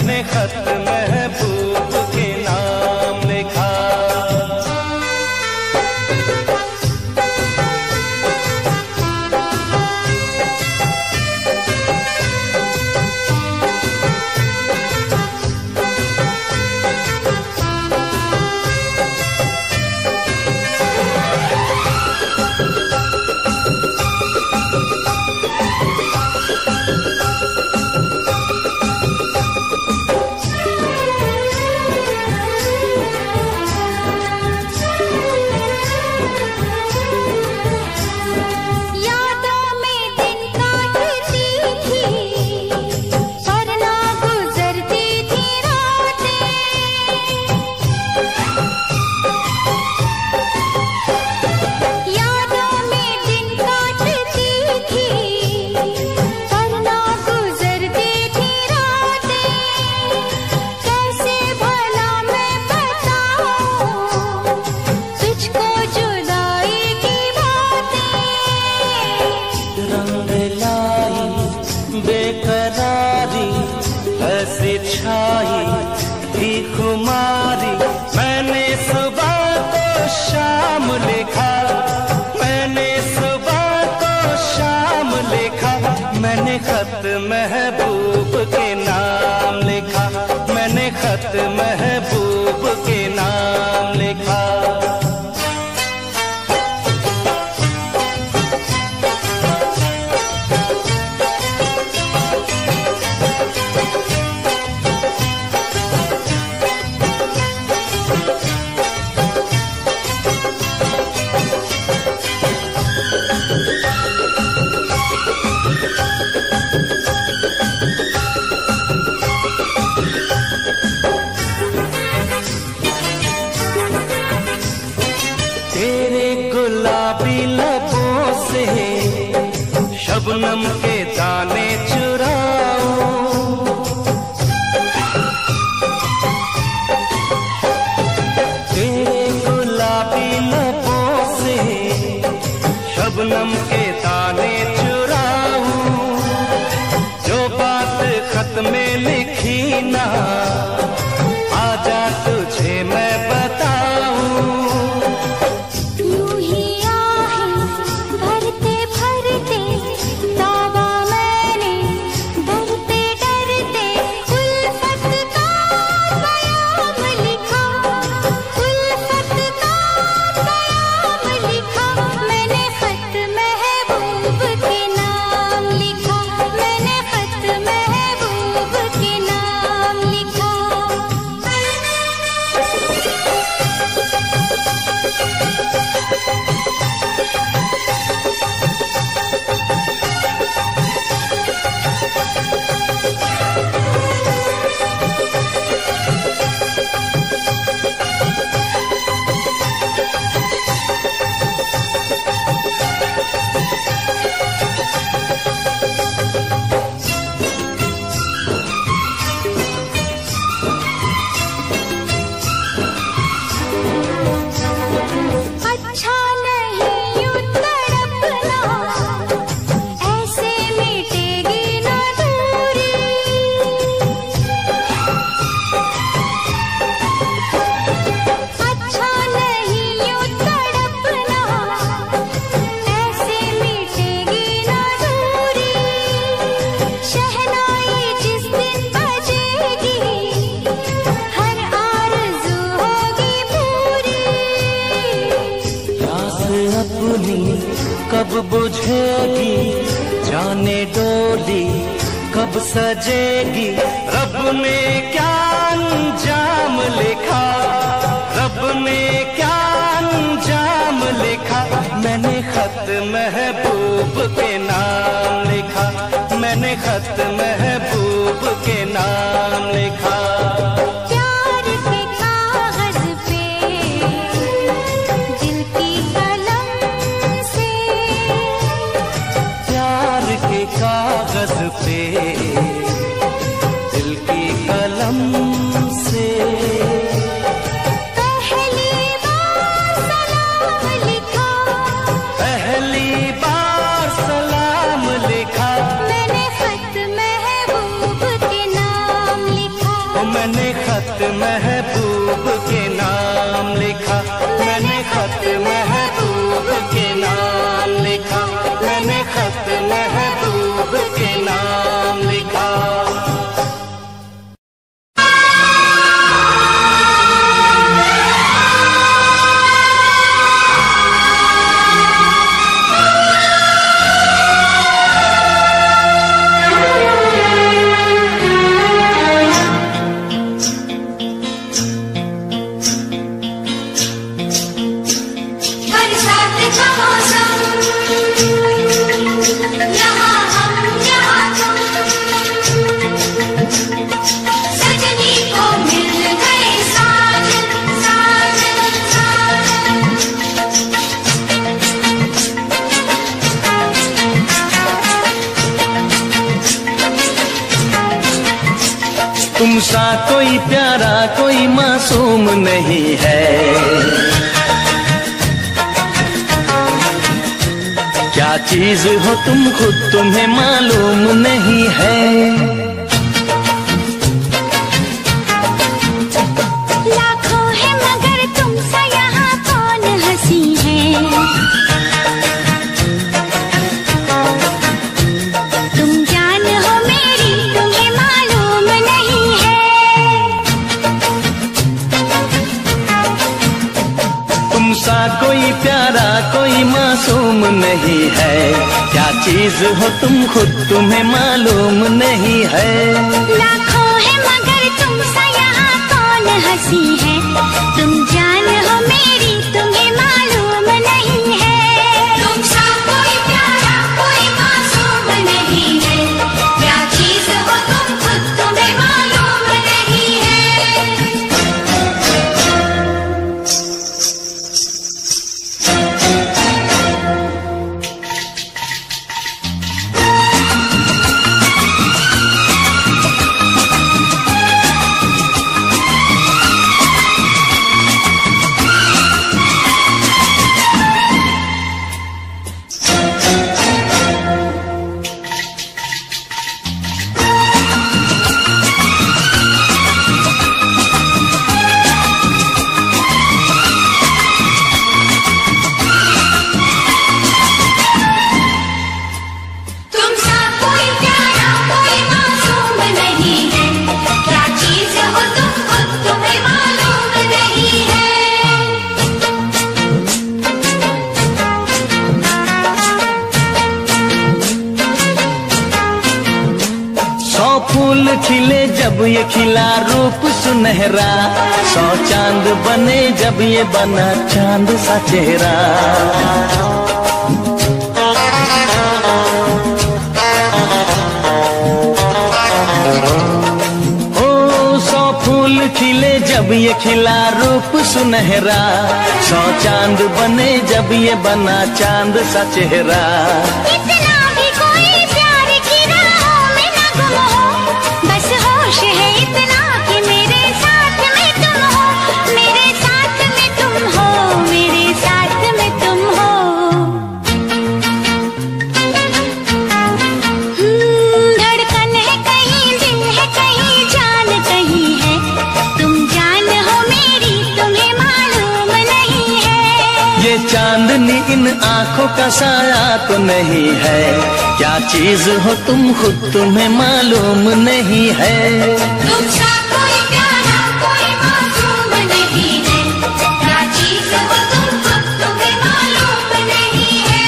मैंने खत महबूब के नाम लिखा। बेकरारी ऐसी छाई थी खुमारी, मैंने सुबह को शाम लिखा, मैंने सुबह को शाम लिखा, मैंने खत महबूब के नाम लिखा, मैंने खत महबूब के नाम लिखा। तेरे गुलाबी लबों से शबनम के दाने चुराऊं, तेरे गुलाबी लबों से शबनम के दाने चुराऊं, जो बात खत में लिखी ना आजा तुझे मैं बताऊं। कब बुझेगी जाने डोली कब सजेगी, रब ने क्या अंजाम लिखा, रब ने क्या अंजाम लिखा, मैंने खत महबूब के नाम लिखा, मैंने खत महबूब के नाम लिखा। कागज पे दिल की कलम से पहली बार सलाम लिखा, पहली बार सलाम लिखा, मैंने खत महबूब के नाम लिखा, मैंने खत महबूब के नाम लिखा, मैंने खत महबूब के नाम लिखा, मैंने खत महबूब के नाम लिखा। तुम सा कोई प्यारा कोई मासूम नहीं है, क्या चीज हो तुम खुद तुम्हें मालूम नहीं है। लाखों है मगर तुम सा यहाँ कौन हंसी है, तुम जान हो मेरी तुम्हें मालूम नहीं है। तुम सा कोई प्यारा कोई मासूम नहीं है, क्या चीज हो तुम खुद तुम्हें मालूम नहीं है। लाखों है मगर तुम सा यहाँ कौन हंसी है, तुम जान हो मेरी तुम्हें मालूम नहीं है। तुम सा कोई प्यारा कोई मासूम नहीं है, क्या चीज हो तुम खुद तुम्हें मालूम नहीं है। तुम सा कोई प्यारा कोई मासूम नहीं है, क्या चीज हो तुम खुद तुम्हें मालूम नहीं है। 100 फूल खिले जब ये खिला रूप सुनहरा, 100 चांद बने जब ये बना चांद सा चेहरा। ओ 100 फूल खिले जब ये खिला रूप सुनहरा, 100 चांद बने जब ये बना चांद सा चेहरा। इतना भी कोई प्यार की राहों में न गुम हो, बस होश है इतना कि मेरे साथ में तुम हो, मेरे साथ में तुम हो, मेरे साथ में तुम हो। धड़कन है कहीं दिल है कहीं जान कहीं है, तुम जान हो मेरी तुम्हें मालूम नहीं है। ये चांदनी इन आंखों का साया तो नहीं है, क्या चीज हो तुम खुद तुम्हें मालूम नहीं है। तुम सा कोई प्यारा कोई मासूम नहीं है, क्या चीज हो तुम खुद तुम्हें मालूम नहीं है।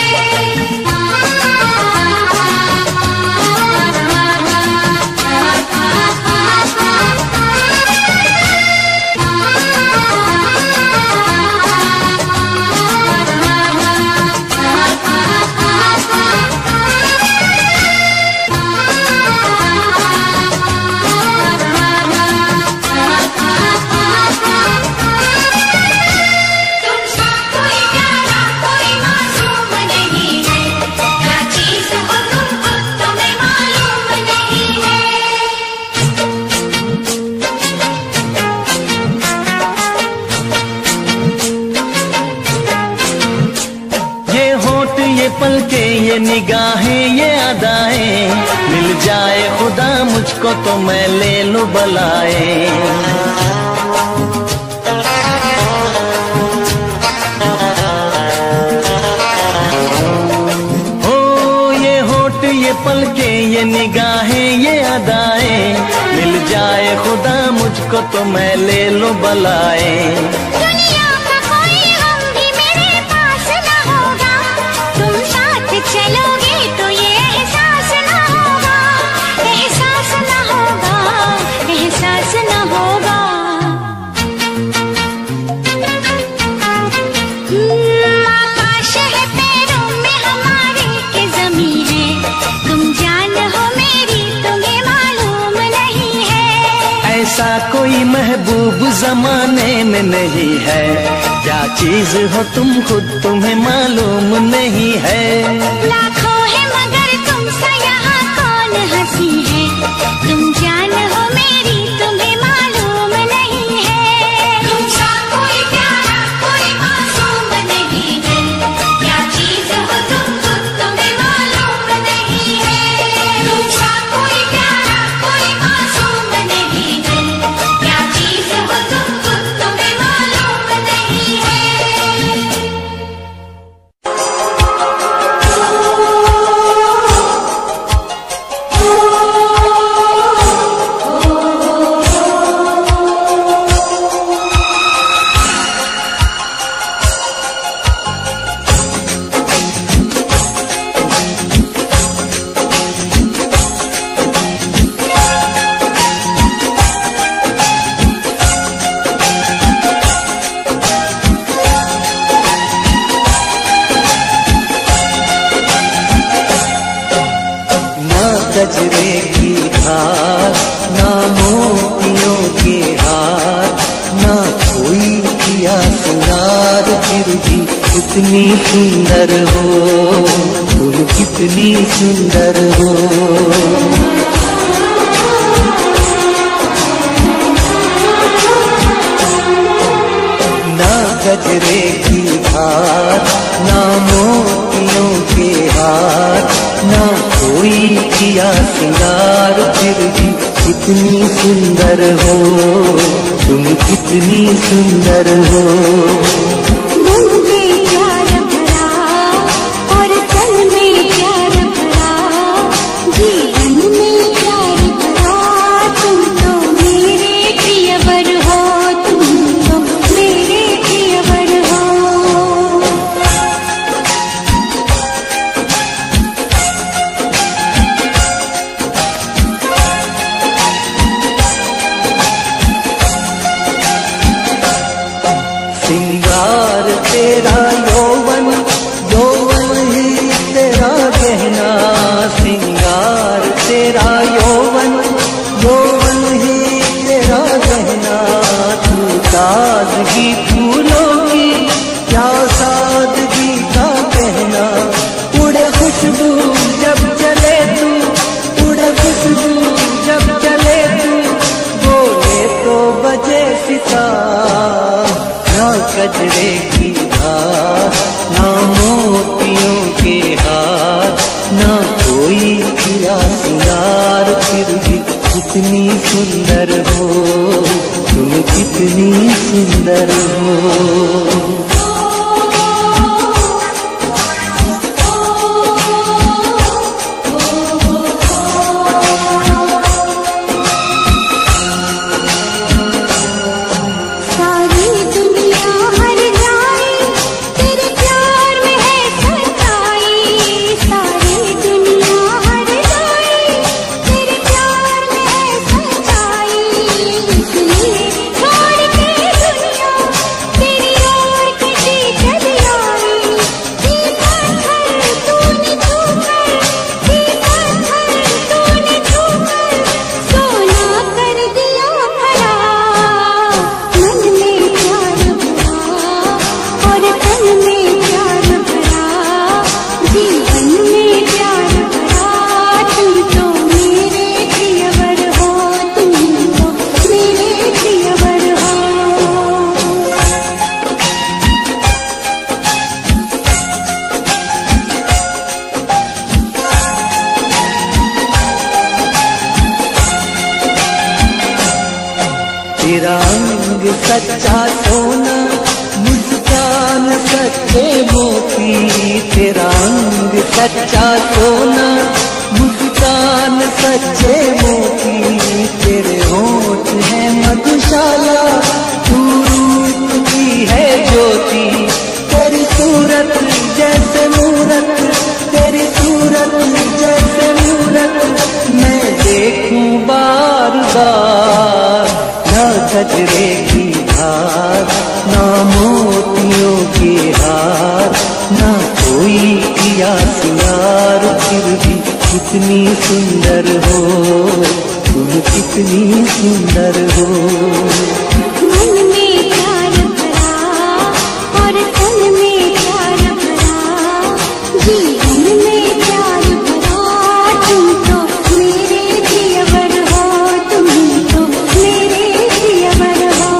पलके ये निगाहें ये अदाएं, मिल जाए खुदा मुझको तो मैं ले लूं बलाएं। ये पलके ये निगाहें ये अदाएं, मिल जाए खुदा मुझको तो मैं ले लूं बलाएं। दुनिया का कोई गम भी मेरे पास न होगा, तुम साथ चलोगे तो ये एहसास न होगा, एहसास न होगा, एहसास न होगा। आकाश है पैरों में हमारे के ज़मीं है, तुम जान हो मेरी तुम्हें मालूम नहीं है। ऐसा कोई महबूब जमाने में नहीं है, क्या चीज हो तुम खुद तुम्हें मालूम नहीं है। लाखों है मगर तुमसा यहाँ कौन हंसी है, तुम जान हो मेरी तुम्हें मालूम नहीं है। तुमसा कोई प्यारा कोई मासूम नहीं है, क्या चीज हो तुम खुद तुम्हें मालूम नहीं है। तुमसा कोई प्यारा कोई मासूम नहीं है, क्या चीज हो तुम खुद तुम्हें मालूम नहीं है। गजरे की धार ना मोतियों के हार, ना कोई किया सिंगार, फिर भी कितनी सुंदर हो तुम, कितनी सुंदर हो। ना गजरे की धार ना मोतियों के हार, ना कोई किया सिंगार, फिर भी कितनी सुंदर हो तुम, कितनी सुंदर हो। मुंह में प्यार भरा और तन में प्यार भरा, जीवन में प्यार भरा, तुम तो मेरे प्रियवर हो, तुम तो मेरे प्रियवर हो। सिंगार तेरा यौवन, यौवन ही तेरा गहना, सिंगार तेरा यौवन, यौवन ही तेरा गहना। तू ताजगी फूलों की क्या सादगी का कहना, उड़े खुशबू जब चले तू, उड़े खुशबू जब चले तू, बोले तो बजे सितार। ना गजरे की धार ना मोतियों के हार, ना कोई किया सिंगार, फिर भी कितनी सुंदर हो तुम, कितनी सुंदर हो। छोड़ के दुनिया तेरी ओर के तेरा रंग सच्चा सोना, मुस्कान सच्चे मोती। तेरा रंग सच्चा सोना, मुस्कान सच्चे मोती। तेरे होठ है मधुशाला, तू रूप की है ज्योति। तेरी सूरत जैसे मूरत, तेरी सूरत जैसे मूरत। मैं देखूं बार बार, ना गजरे की धार, ना मोतियों के हार, ना कोई किया सिंगार। फिर भी कितनी सुंदर हो तुम, कितनी सुंदर हो। मन में प्यार भरा और तन में प्यार भरा, जीवन में प्यार भरा। तुम तो मेरे जियवर हो, तुम तो मेरे जियवर हो।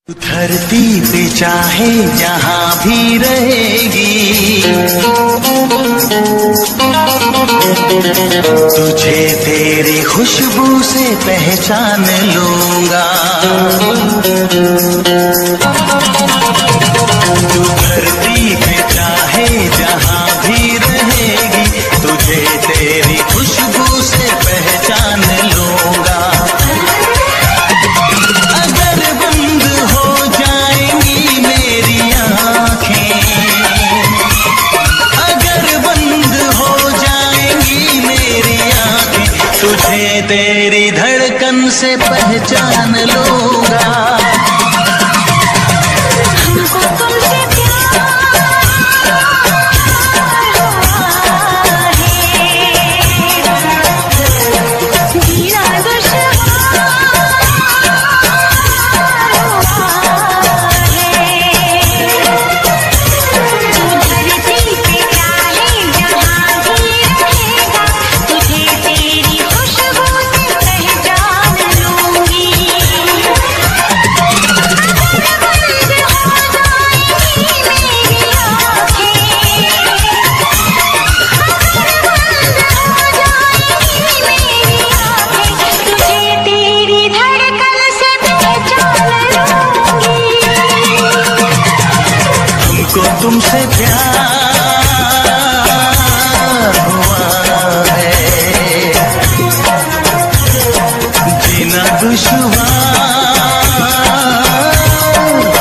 धरती पे चाहे जहाँ भी रहेगी, तुझे तेरी खुशबू से पहचान लूंगा। तू धरती पे चाहे जहाँ भी रहेगी, तुझे तेरी खुशबू से पहचान लूंगा। अगर बंद हो जाएंगी मेरी आँखें, अगर बंद हो जाएंगी मेरी आँखें, तुझे तेरी धड़कन से पहचान लूंगा। हमको तुमसे तुमसे प्यार हुआ है, जीना दुश्वार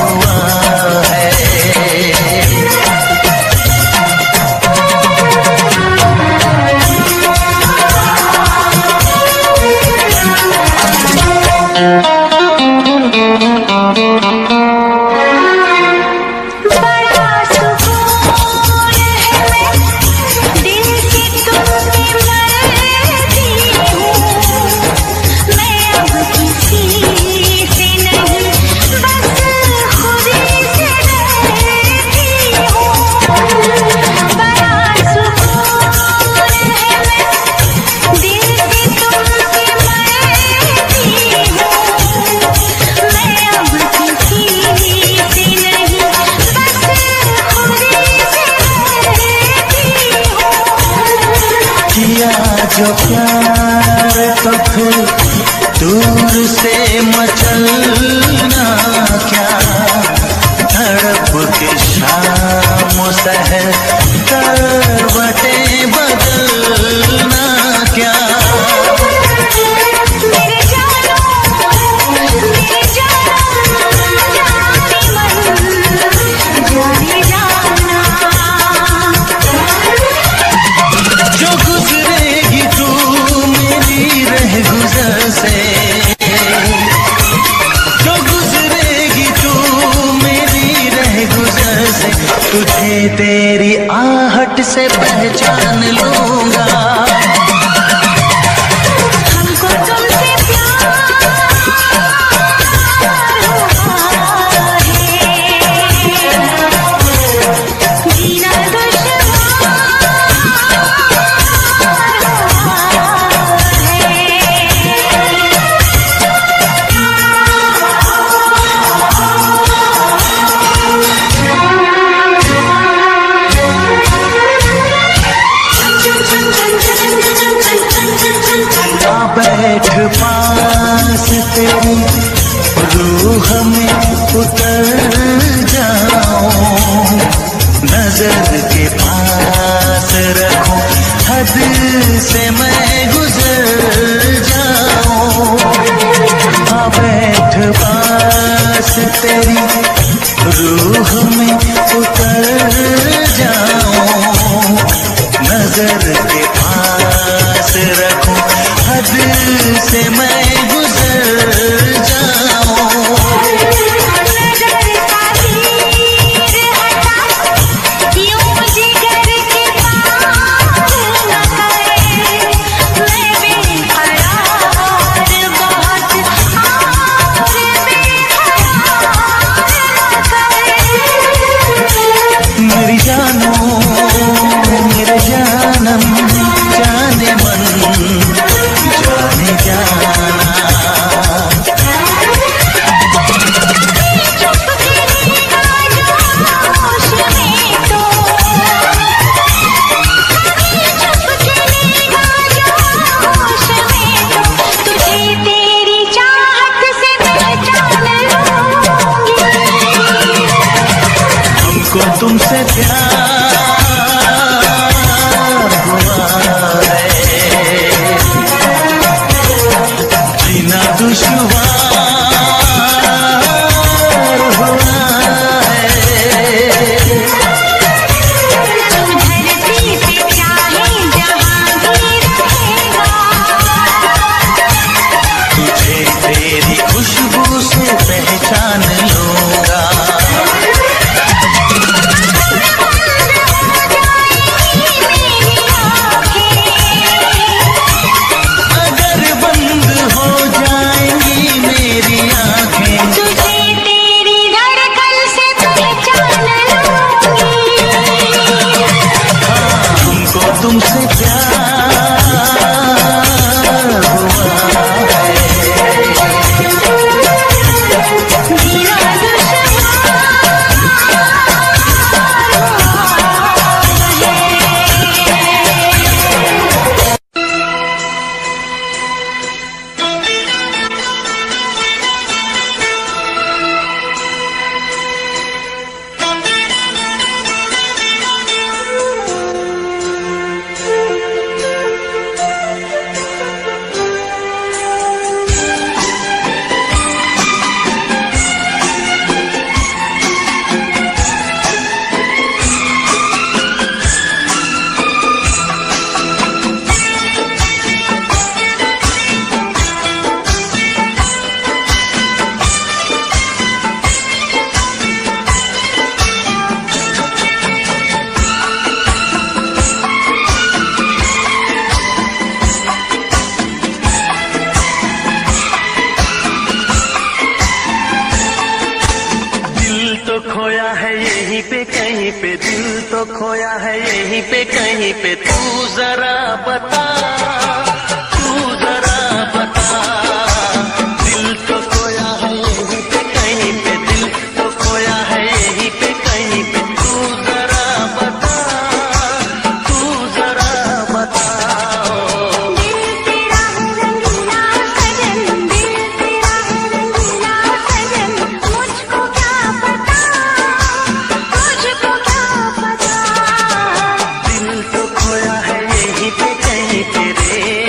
हुआ है। जो प्यार तो फिर दूर से मचलना क्या, तड़प के शाम सहर करवटें बदलना क्या। बैठ पास तेरी रूह में उतर जाऊं, नजर के पास रखूं, हद से मैं गुजर जाऊं। हाँ बैठ पास तेरी रूह में उतर जाऊं, नजर के पास रखूं, हद से मैं गुजर जाऊं। मेरी जानो मेरे जानम जाने मन जाने जाना, हमको तुमसे प्यार हुआ है, जीना दुश्वार हुआ है। तुझे तेरी खुशबू से पहचान लूंगा, तुमसे प्यार हुआ है। खोया है यहीं पे कहीं पे, दिल तो खोया है यहीं पे कहीं पे, तू जरा बता, तू जरा बता। दिल तो खोया है यहीं पे कहीं पे, दिल तो खोया है यहीं पे कहीं पे, तू जरा बता, तू जरा बता। दिल तो खोया है यहीं पे कहीं पे रे,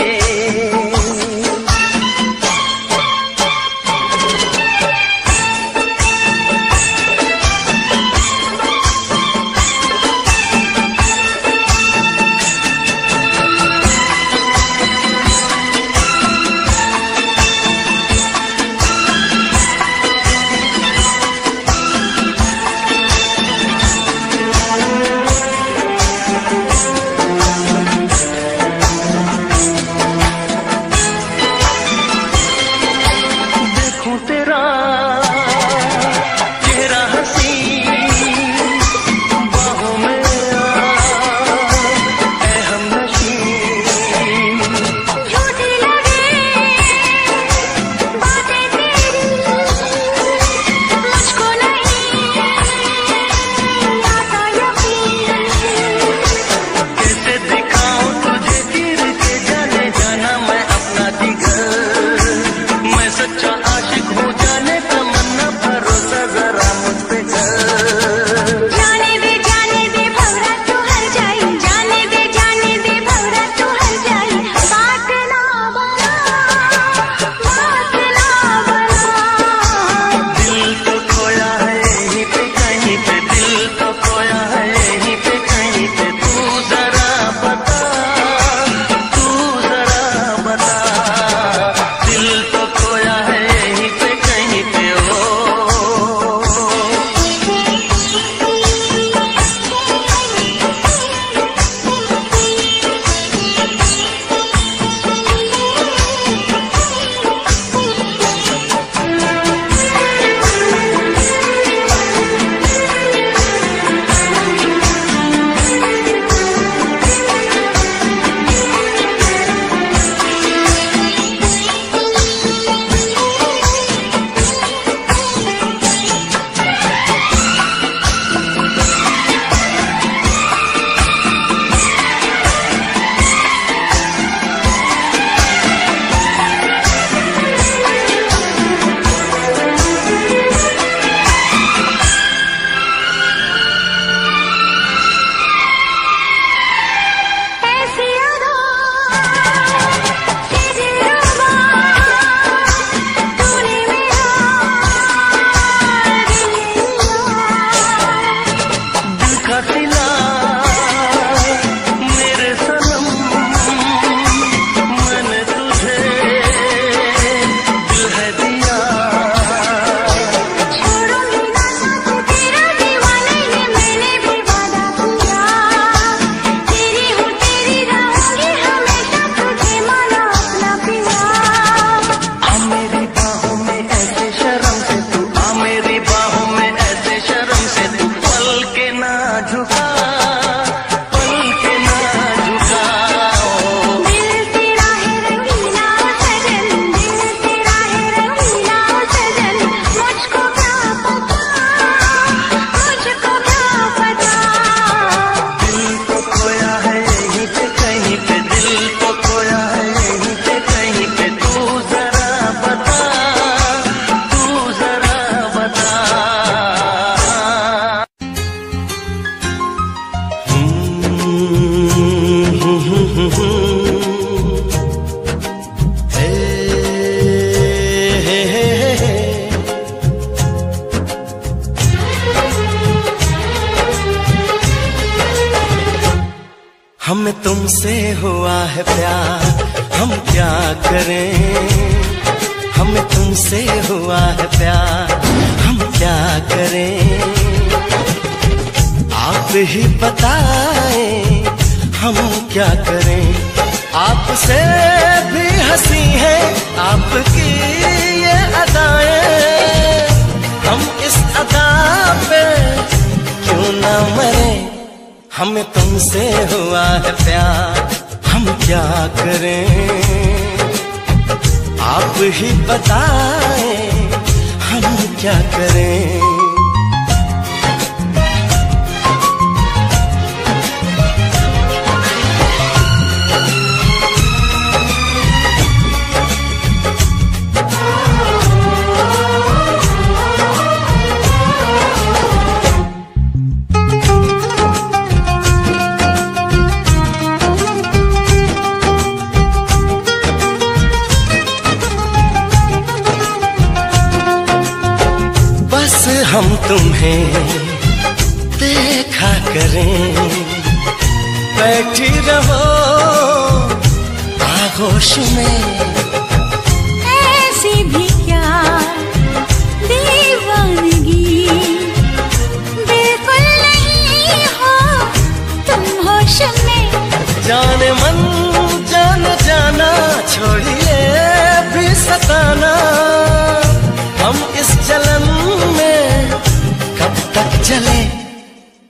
है प्यार, हम क्या करें, हमें तुमसे हुआ है प्यार, हम क्या करें, आप ही बताएं हम क्या करें। आपसे भी हंसी है आपकी ये अदाएं, हम इस अदा पे क्यों ना मरे, हमें तुमसे हुआ है प्यार, हम क्या करें, आप ही बताएं हम क्या करें। हम तुम्हें देखा करें, बैठी रहो आगोश में, ऐसी भी क्या दीवानगी, बिल्कुल नहीं हो तुम होश में। जाने मन जाने जाना, छोड़िए भी सताना, हम इस जलन में कब तक चले।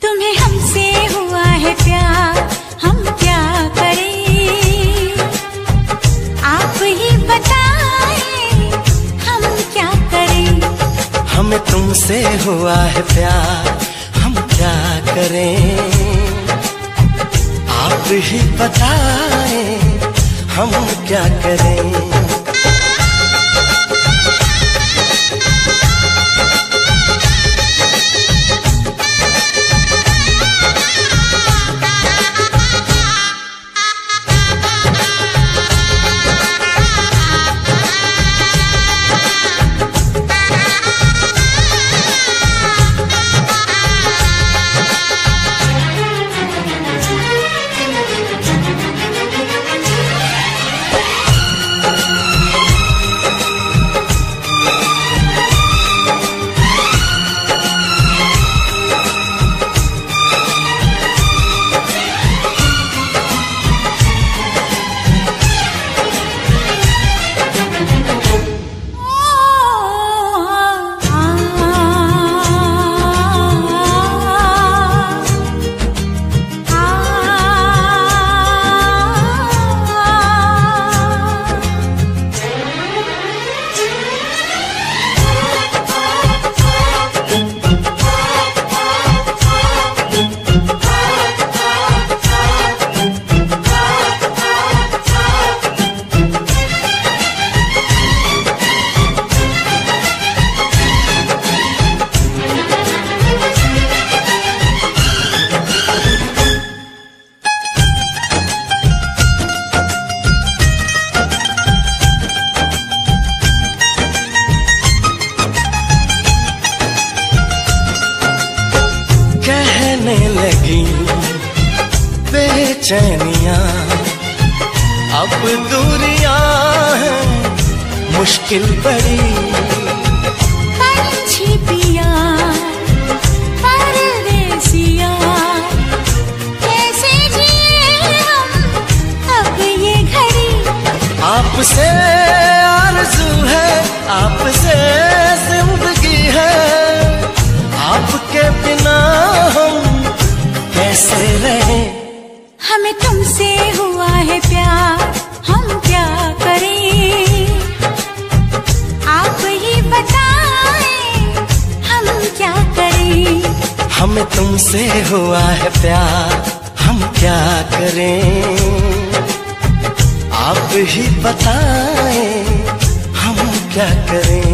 तुम्हें हमसे हुआ है प्यार, हम क्या करें, आप ही बताएं हम क्या करें। हमें तुमसे हुआ है प्यार, हम क्या करें, आप ही बताएं हम क्या करें। लगी बेचैनियां, अब दूरियां हैं मुश्किल बड़ी। पंछी पिया परदेसिया, कैसे जिए हम अब ये घड़ी। आपसे आरज़ू है, आपसे जिंदगी है, आपके बिना हम कैसे रहे। हमें तुमसे हुआ है प्यार, हम क्या करें, आप ही बताएं हम क्या करें। हमें तुमसे हुआ है प्यार, हम क्या करें, आप ही बताएं हम क्या करें।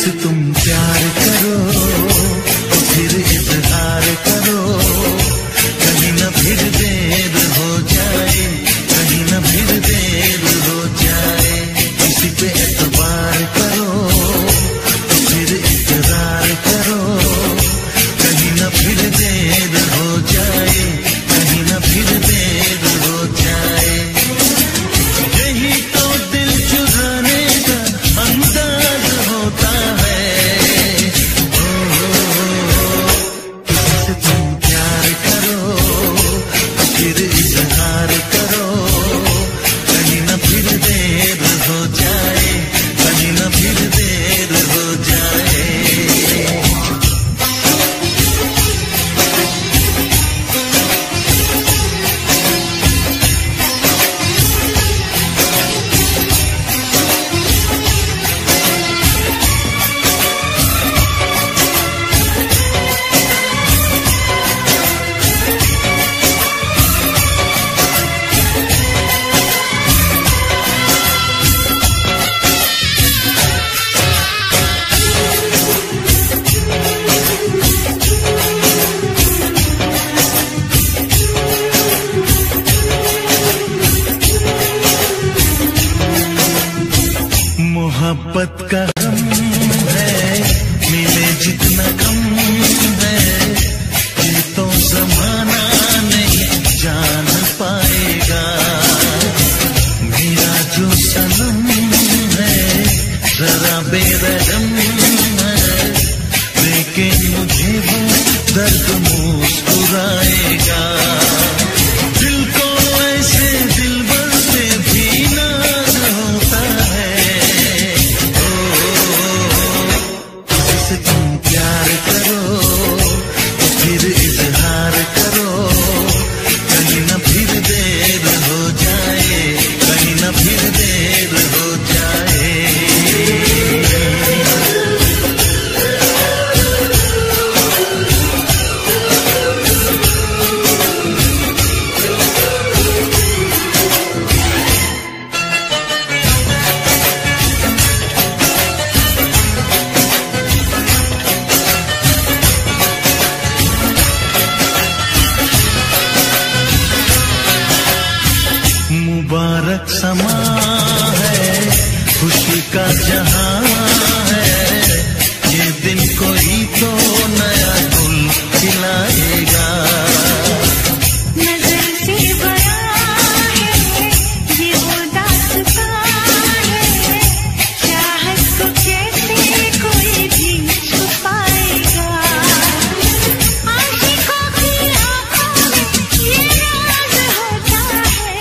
से तुम प्यार करो तो फिर इजहार करो, कहीं न फिर देर हो जाए, कहीं न फिर देर हो जाए। किसी पे एतबार करो तो फिर इकरार करो, कहीं न फिर देर हो जाए, कहीं न फिर देर हो जाए। यही तो दिल चुराने का अंदाज होता है। किसी से तुम प्यार करो फिर इजहार करो, कहीं न फिर देर हो जाए, कहीं न फिर देर हो जाए। मोहब्बत का गम है, मिले जितना कम है, ये तो जमाना नहीं जान पाएगा। मेरा जो सनम है जरा बेरहम है, लेकिन मुझे वो दर्द मुस्कुराएगा। दिल को ऐसे दिलबर से भी नाज होता है। से तुम प्यार करो तो फिर इजहार करो, कहीं न फिर देर हो जाए, कहीं न फिर देर हो जाए। मुबारक समा है, खुशी का जहां है, ये दिन कोई तो नया गुल खिलाएगा। नजर से बड़ा है ये वो दास्तां है, चाहत को कैसे कोई भी छुपाएगा। आशिकों की आंखों में ये राज होता है।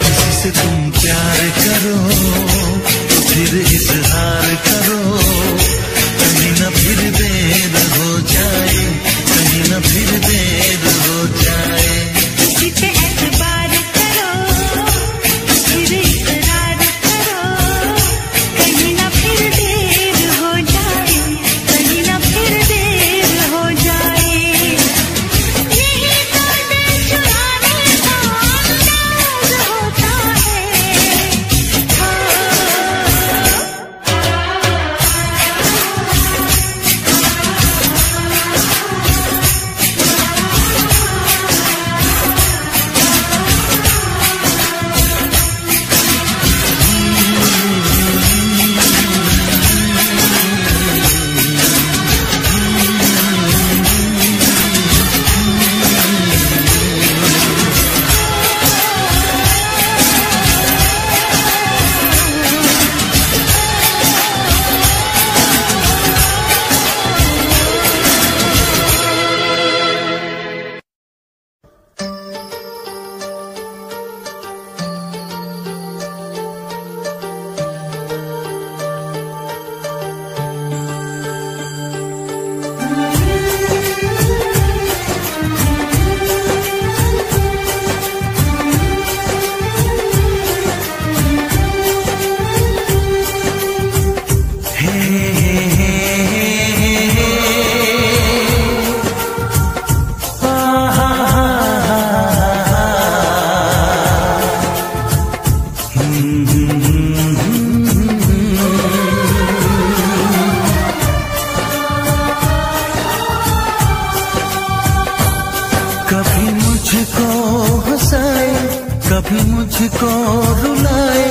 किसी से तुम प्यार करो कभी मुझको हंसाए, कभी मुझको रुलाए,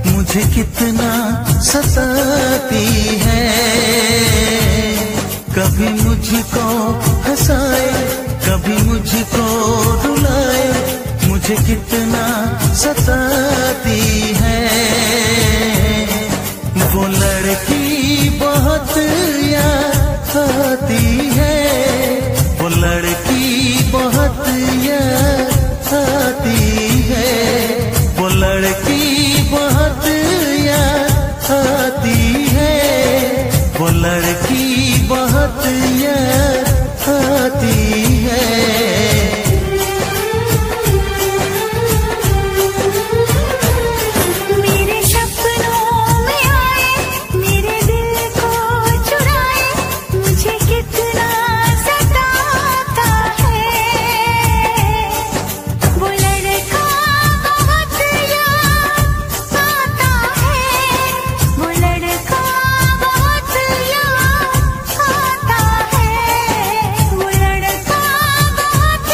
मुझे कितना सताती है। कभी मुझको हंसाए, कभी मुझको रुलाए, मुझे कितना सताती है। वो लड़की बहुत याद आती है, वो लड़की बहुत याद आती है, वो लड़की बहुत याद आती है, वो लड़की बहुत याद आती है। मेरे सपनों में आए, मेरे दिल को चुराए, मुझे कितना सताता है। वो लड़का बहुत याद आता है, वो लड़का बहुत याद आता है, वो लड़का बहुत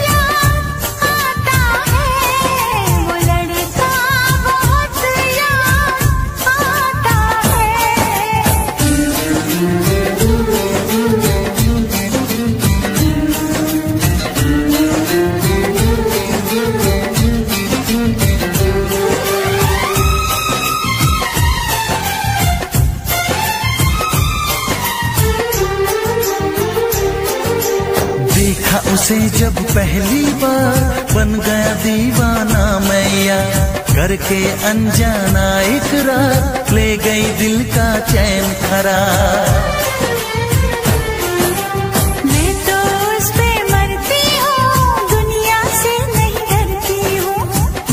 याद आता है, वो लड़का बहुत याद आता देखा उसे जब पहली बार, बन गया दीवाना मैया, करके अनजाना इकरार, ले गई दिल का चैन करार। मैं तो उस पे मरती हूँ, दुनिया से नहीं डरती हूँ,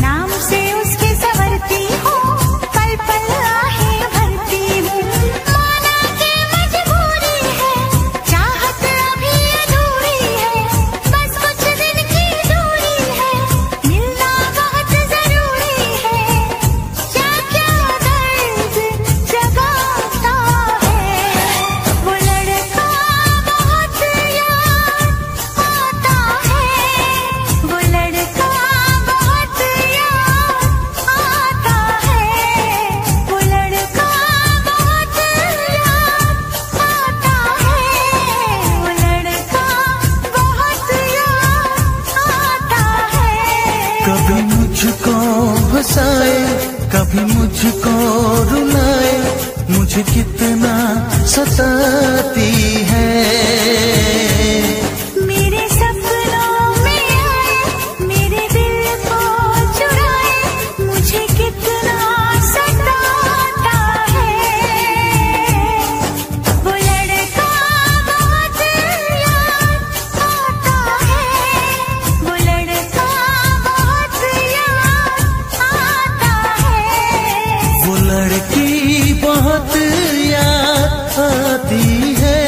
नाम से उसके संवरती हूँ, पल पल आहें भरती हूँ। माना कि मजबूरी है, चाहत अभी अधूरी है, बस कुछ दिन की दूरी है, मिलना बहुत जरूरी है। क्या क्या दर्द जगाता है, वो लड़का बहुत याद आता है, वो लड़का बहुत याद आता है, वो लड़का बहुत याद आता है, वो लड़का बहुत याद आता है। कभी मुझको हंसाए, कभी मुझको रुलाए, मुझे कितना सताती है। मेरे सपनों में आए, मेरे दिल को चुराए, मुझे कितना सताता है। वो लड़का बहुत याद आता है, वो लड़का बहुत याद आता है। वो लड़की बहुत याद आती है,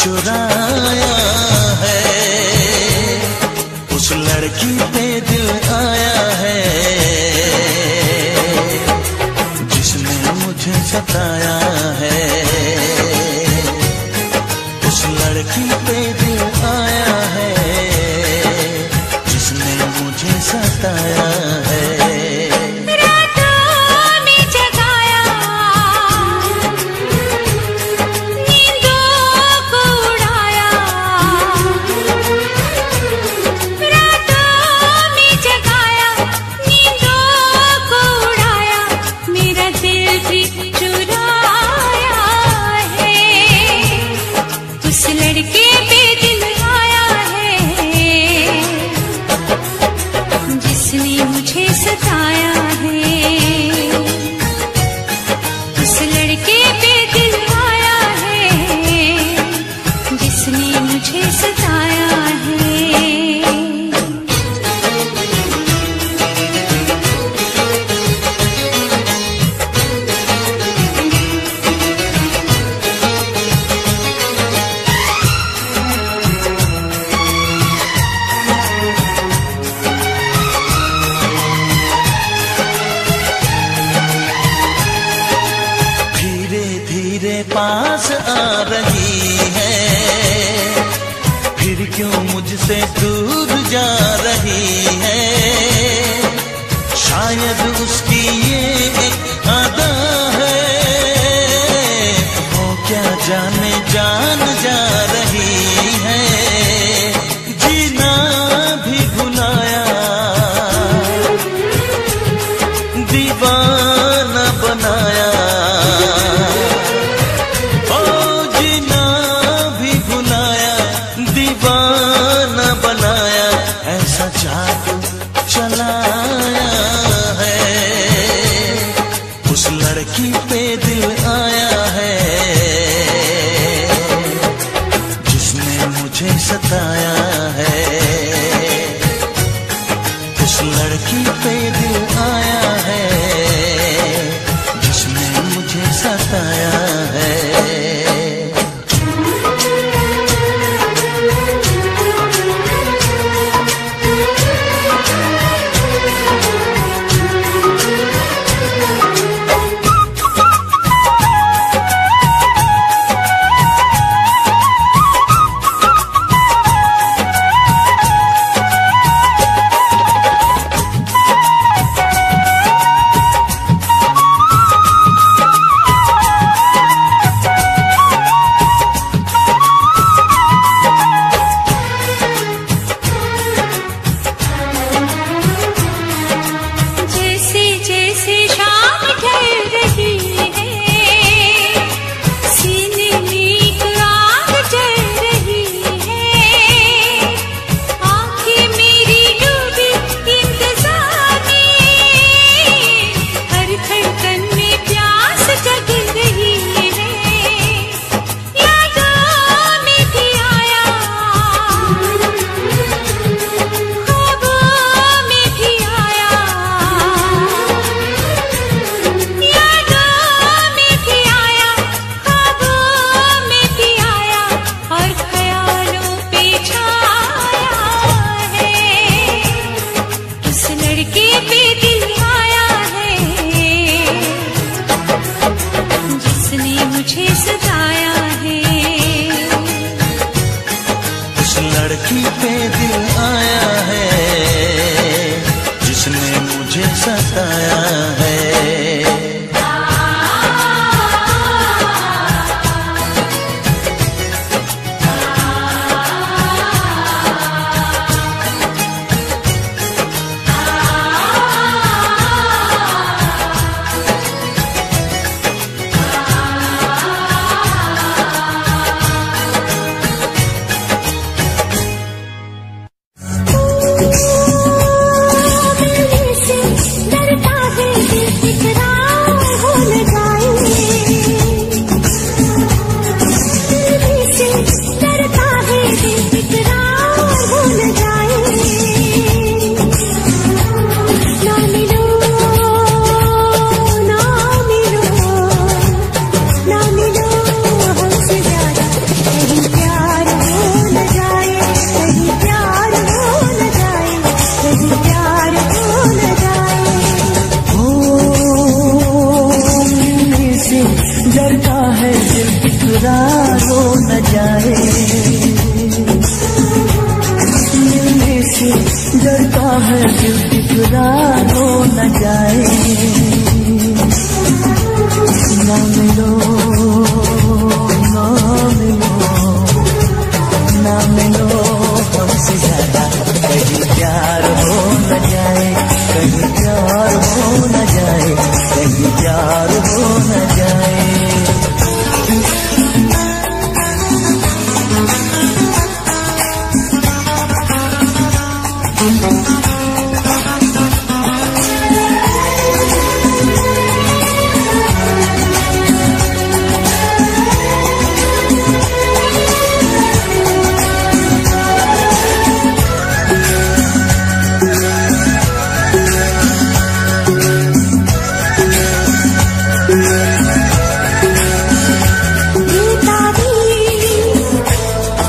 चुराया है, उस लड़की पे दिल आया है जिसने मुझे सताया है, उस लड़की पे दिल आया है जिसने मुझे सताया है। पास आ रही है, फिर क्यों मुझसे दूर जा रही है, शायद उसकी ये एक अदा है, वो क्या जाने जान जा रही है, जीना भी भुलाया, दीवाना बनाया, जादू चलाया है, उस लड़की पे दिल आया है जिसने मुझे सताया है, उस लड़की पे दिल आया है जिसने मुझे सताया है।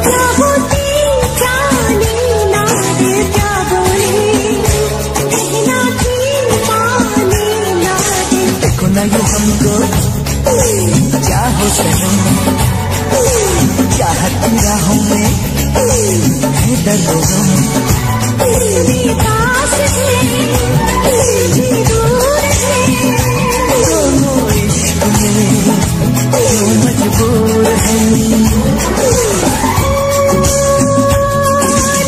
क्या होती जाने ना दे क्या बोले कहना थी माने ना दे। देखो ना ये हमको चाहो सनम, चाहत की राहों में है दर्द गम। मेरे पास है मेरी दूर है दोनों इश्क में क्यों मजबूर है।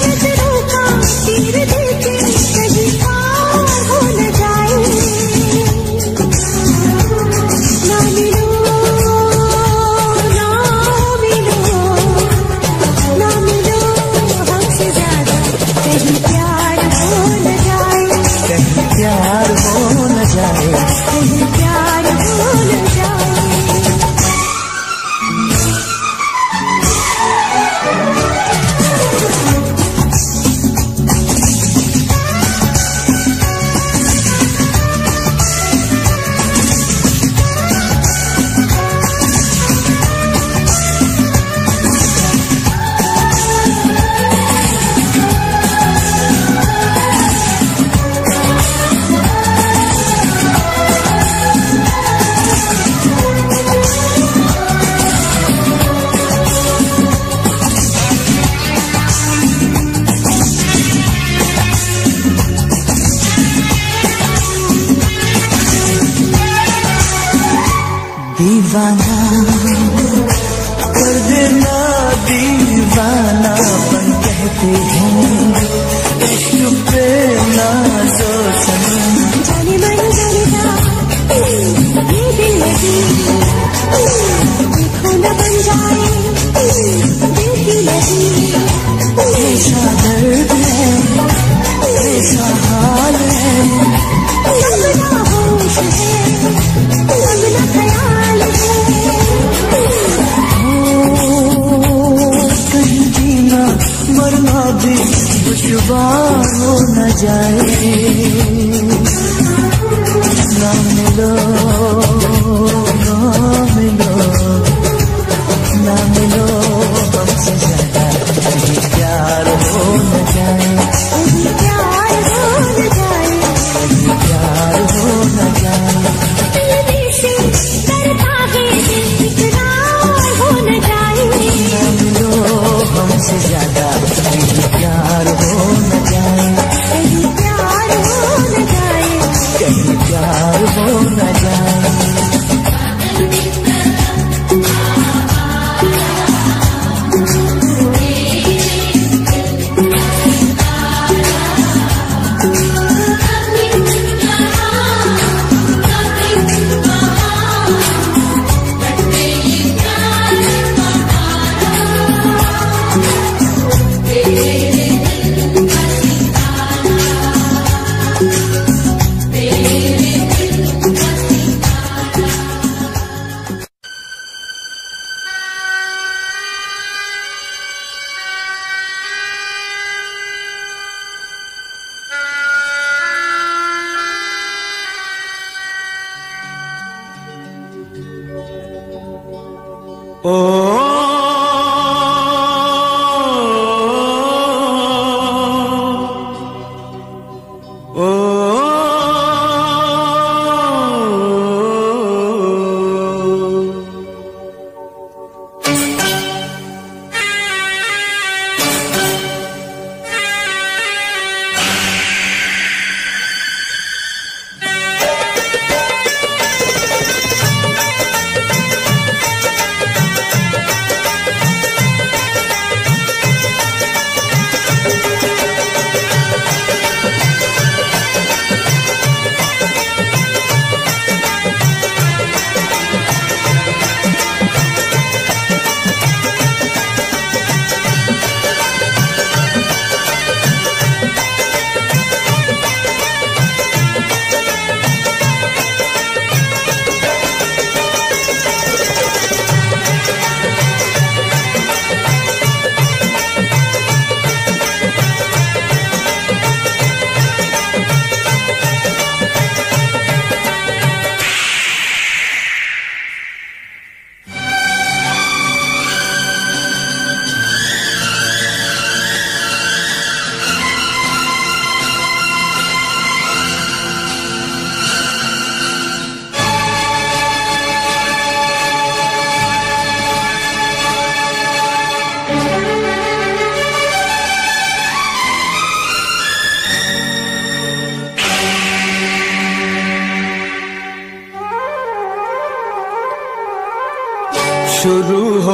नजरों का तीर देके कहीं पार हो न जाए। ना मिलो ना मिलो ना मिलो हमसे ज्यादा कहीं प्यार हो न जाए। कहीं प्यार हो न जाए। कहीं प्यार हो न जाए। दीवाना कर देना दीवानापन कहते हैं इश्क पे नाज़ो सनम। जाने मन जाने जा ये दिल लगी देखो न बन जाए दिल की लगी। ऐसा दर्द है ऐसा हाल है अपना होश है अपना ख्याल है। कहीं जीना मरना भी दुश्वार हो न जाए। ना मिलो ना मिलो ना मिलो हमसे ज्यादा कहीं प्यार हो न जाए। कहीं प्यार हो न जाए। कहीं प्यार हो न जाए। दिल से डरता है इकरार हो न जाए। ना मिलो हमसे ज्यादा कहीं प्यार हो न जाए। कहीं प्यार हो न जाए। कहीं प्यार हो न जाए।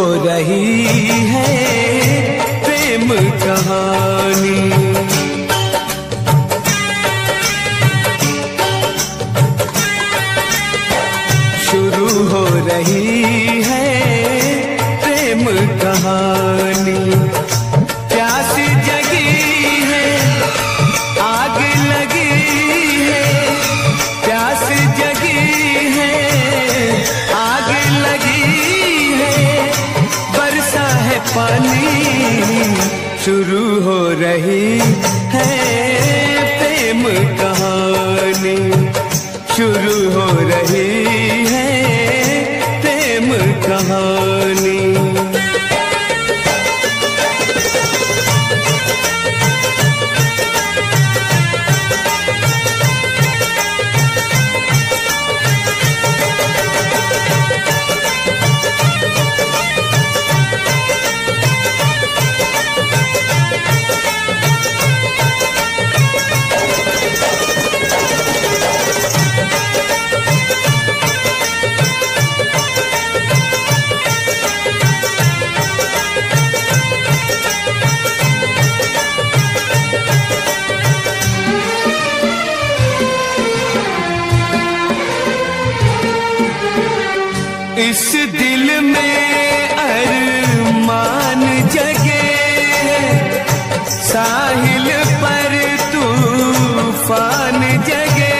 हो रही है प्रेम कहानी। शुरू हो रही है प्रेम कहानी। प्यास जगी है, आग लगी है, प्यास जगी है, आग लगी है, बरसा है पानी। शुरू हो रही है प्रेम कहानी। शुरू हो रही है प्रेम कहानी। इस दिल में अरमान जगे, साहिल पर तूफान जगे।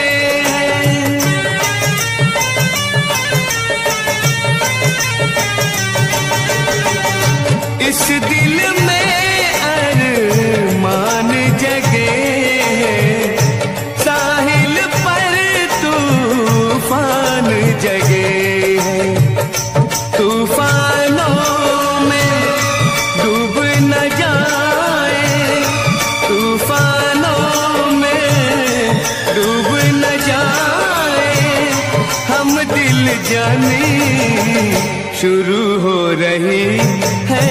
इस दिल में अरमान जगे, साहिल पर तूफान जगे। तूफानों में डूब न जाए, तूफानों में डूब न जाए हम दिल जाने। शुरू हो रही है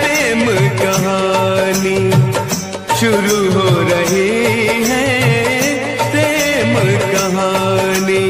प्रेम कहानी। शुरू हो रही है प्रेम कहानी।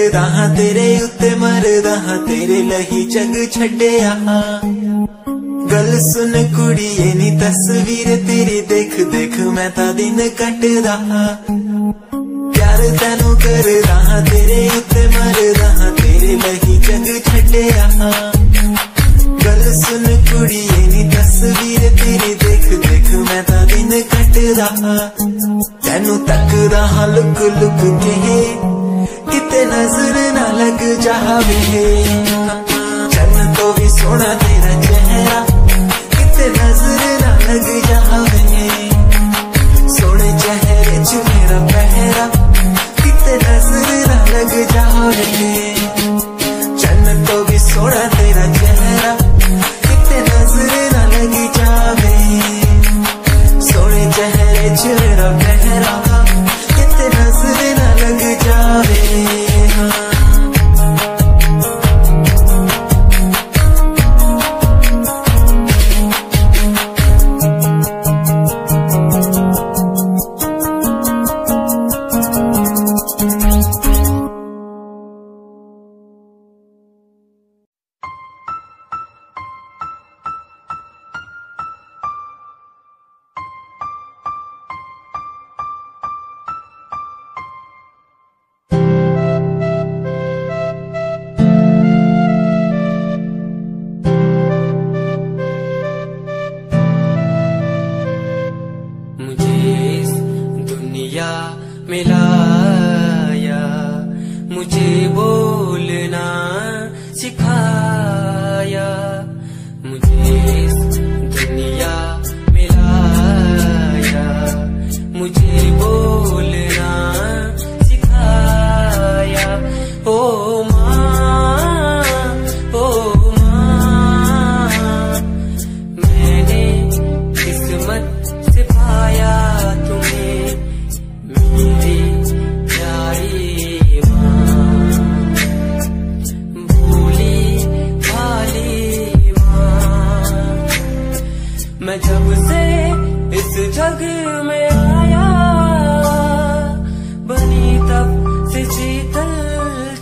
करदा हां तेरे उत्ते मरदा हां तेरे लही जग छड्डिया। गल सुन कुड़िए नी तस्वीर तेरी देख देख मैं तां दिन कटदा हां। प्यार तैनू करदा हां तेरे उत्ते मरदा हां तेरे लही जग छड्डिया। गल सुन कुड़िए नी तस्वीर तेरी देख देख मैं तां दिन कटदा हां। तैनू तकदा हां लुक लुक के किते नजर ना लग जावे। चन्न तो भी सोना तेरा चेहरा किते नजर ना लग जावे। सोने चेहरे च मेरा पहरा किते नजर ना लग जावे। चन्न तो भी सोना तेरा चेहरा किते नजर ना लग जावे। सोने चेहरे च मेरा पहरा किते नजर ना लग जावे। मिलाया मुझे बोलना सिखाया। मुझे इस दुनिया मिलाया मुझे बोलना सिखाया। ओ माँ मैंने किस्मत से पाया तुम्हें मेरी प्यारी माँ। भोली भाली माँ मैं जब से इस जग में आया बनी तब से शीतल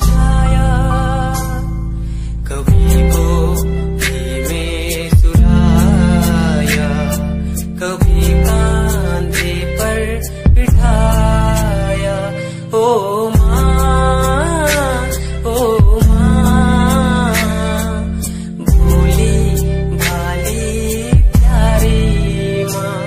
छाया। कभी गोदी में सुलाया कभी कांधे पर बिठाया। ओ माँ भोली भाली प्यारी माँ।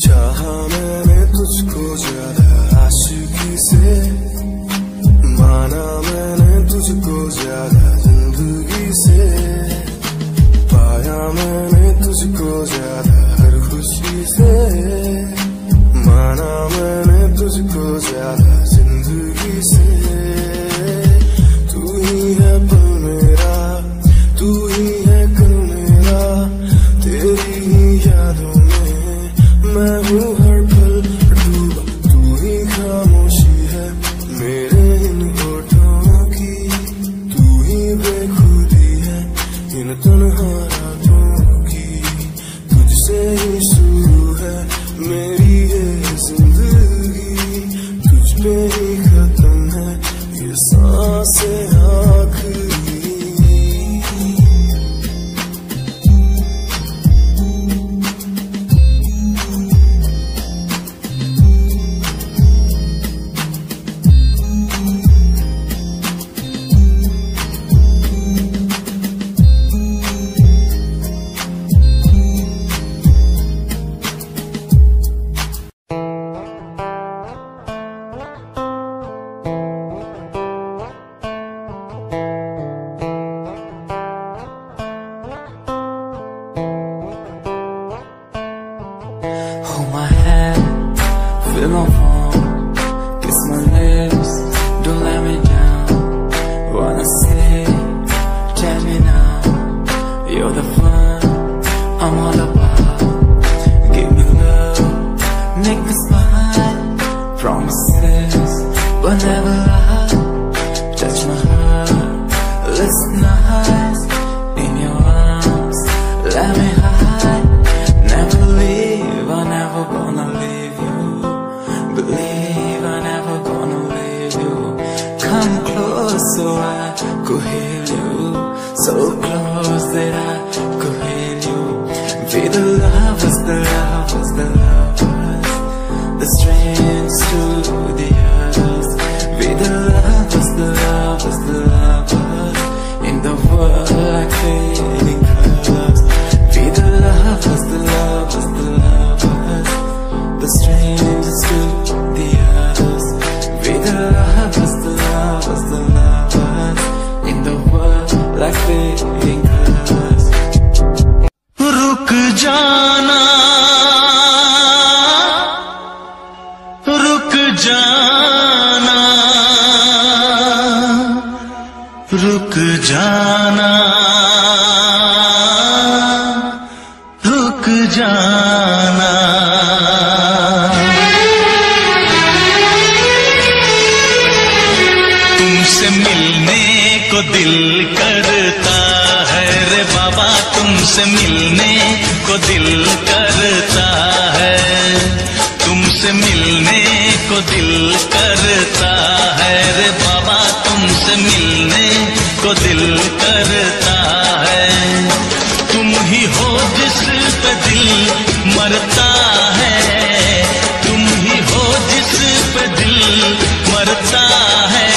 चाहा मैंने तुझको ज्यादा आशिकी से, माना मैंने तुझको ज्यादा जिंदगी से। पाया मैंने तुझको ज्यादा हर खुशी से, माना मैंने तुझको ज्यादा जिंदगी से। तू ही है पल मेरा, तू ही है कल मेरा, तेरी ही यादों में मैं हूँ हर पल डूबा। तू ही खामोशी है मेरे इन होठों की, तू ही बेखुदी है इन तन्हा रातों की। तुझसे ही शुरू है मेरी ये जिंदगी, तुझ पे ही खत्म है ये सांसें आखिरी। Hold my hand, feel my palm, kiss my lips, don't let me down. Wanna say, tell me now, you're the fun nights in your arms. Let me hide, never leave. I'm never gonna leave you. Believe I'm never gonna leave you. Come close so I could heal you. So close that I could heal you. Be the lovers, the lovers, the lovers, the strangers to the others. Be the lovers, the lovers, the lovers, in the world like fading colors. Be the lovers, the lovers, the lovers, the strangers to the others. Be the lovers, the lovers, the lovers, in the world like fading colors. रुक जाना, रुक जाना, रुक जाना, रुक जाना। तुमसे मिलने को दिल करता है रे बाबा, तुमसे मिलने को दिल करता है। तुमसे मिलने को दिल करता है रे बाबा, तुमसे मिलने को दिल करता है। तुम ही हो जिस पे दिल मरता है, तुम ही हो जिस पे दिल मरता है।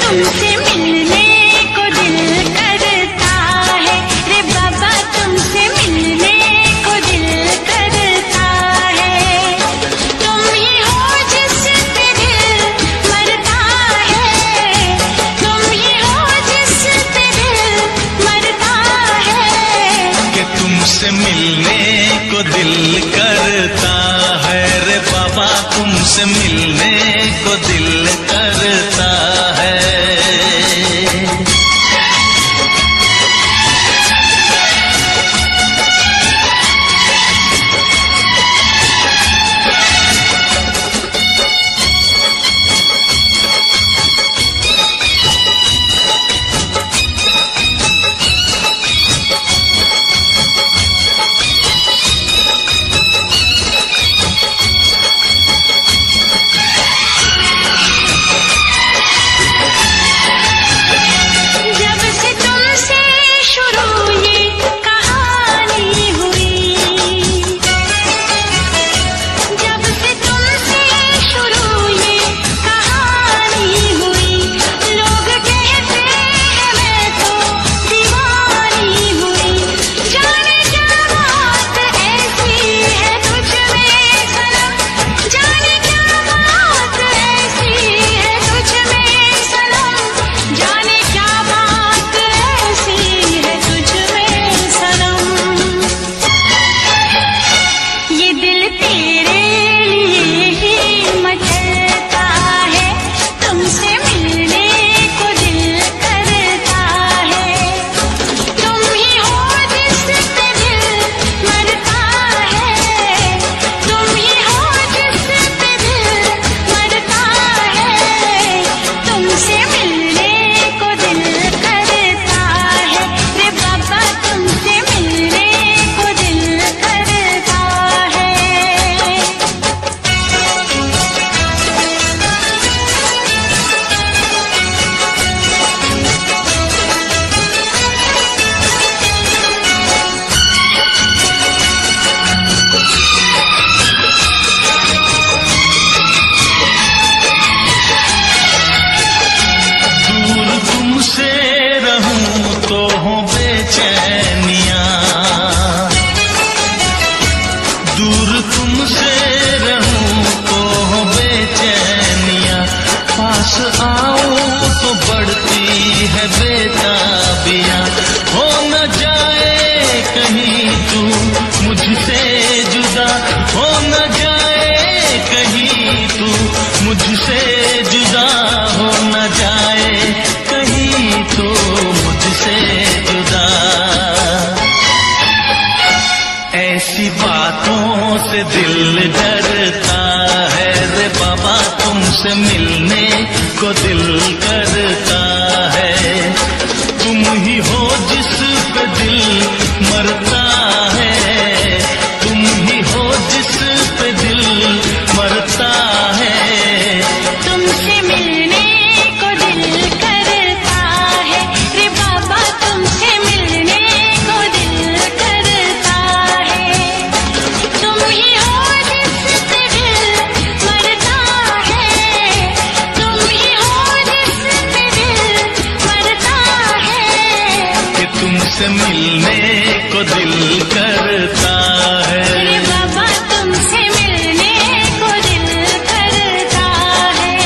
तुमसे मिलने को दिल करता है रे बाबा, तुमसे मिलने को दिल करता है। तुम ही हो जिस पे दिल मरता है, तुम ही हो जिस पे दिल मरता है। कि तुमसे मिलने को दिल करता है रे बाबा, तुमसे मिलने को दिल करता है। जब से तुमसे शुरू ये कहानी हुई, जब से तुमसे शुरू ये कहानी हुई, लोग कहते हैं मैं तो दीवानी हुई। जाने क्या बात ऐसी है तुझ में सनम, जाने क्या बात ऐसी है तुझ में सनम, जाने क्या बात ऐसी है तुझ में सनम। ये दिल तेरे लिए ही मचलता है, तुमसे मिलने को दिल करता है। तुम ही हो जिस पे दिल मरता है, तुम ही हो जिस पे दिल मरता है। तुमसे मिलने को दिल करता है रे बाबा, तुमसे मिलने को दिल करता है। दूर तुमसे रहूं तो हो बेचैनियां, दूर तुमसे रहूं तो हो बेचैनियां। पास आऊं तो बढ़ती है बेताबियां। हो न जाए कहीं तू मुझसे जुदा, हो न जाए कहीं तू मुझसे जुदा, हो न जाए कहीं तो मुझसे जुदा। ऐसी बातों से दिल डरता है रे बाबा, तुमसे मिलने को दिल करता है। तुम ही हो जिस पे दिल मरता है, तुम ही हो जिस पे दिल मरता है। तुमसे मिलने को दिल करता है रे बाबा, तुमसे मिलने को दिल करता है। तुम ही हो जिस पे दिल मरता है, तुम ही हो जिस पे दिल मरता है। कि तुमसे मिलने को दिल करता है। रे बाबा तुमसे मिलने को दिल करता है।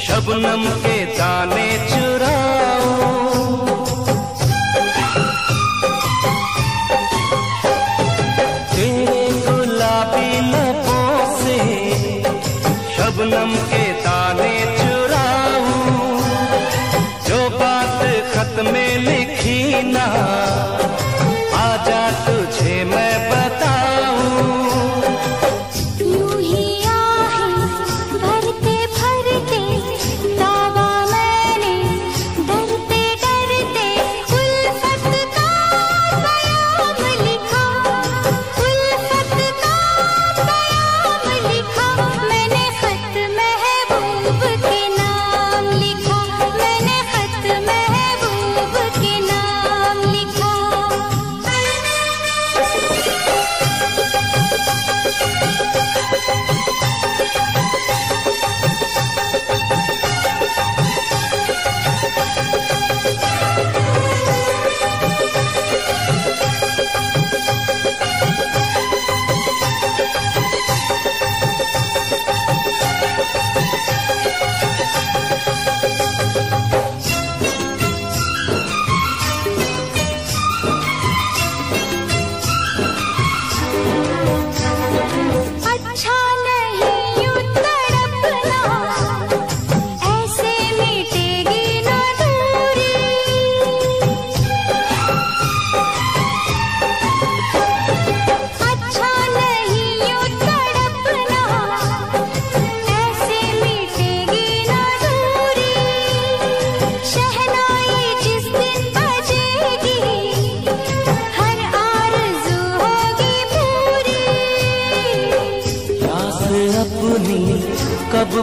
शबनम के दाने चुराओ, तेरे गुलाबी लबों से शबनम के दाने चुराऊं, जो बात खत में लिखी ना आ जा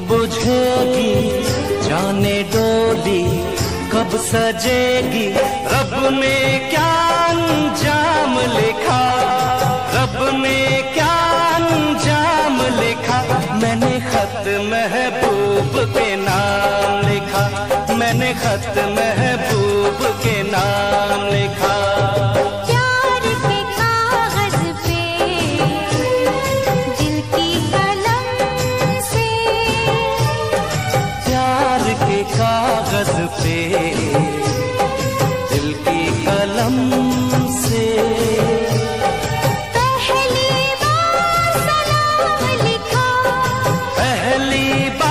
बुझेगी जाने डोली कब सजेगी। रब ने क्या अंजाम लिखा, रब ने क्या अंजाम लिखा। मैंने खत महबूब के नाम लिखा, मैंने खत महबूब के नाम लिखा। प्यार के कागज पे दिल की कलम से, प्यार के कागज पे दिल की कलम से पहली बार सलाम लिखा, पहली बार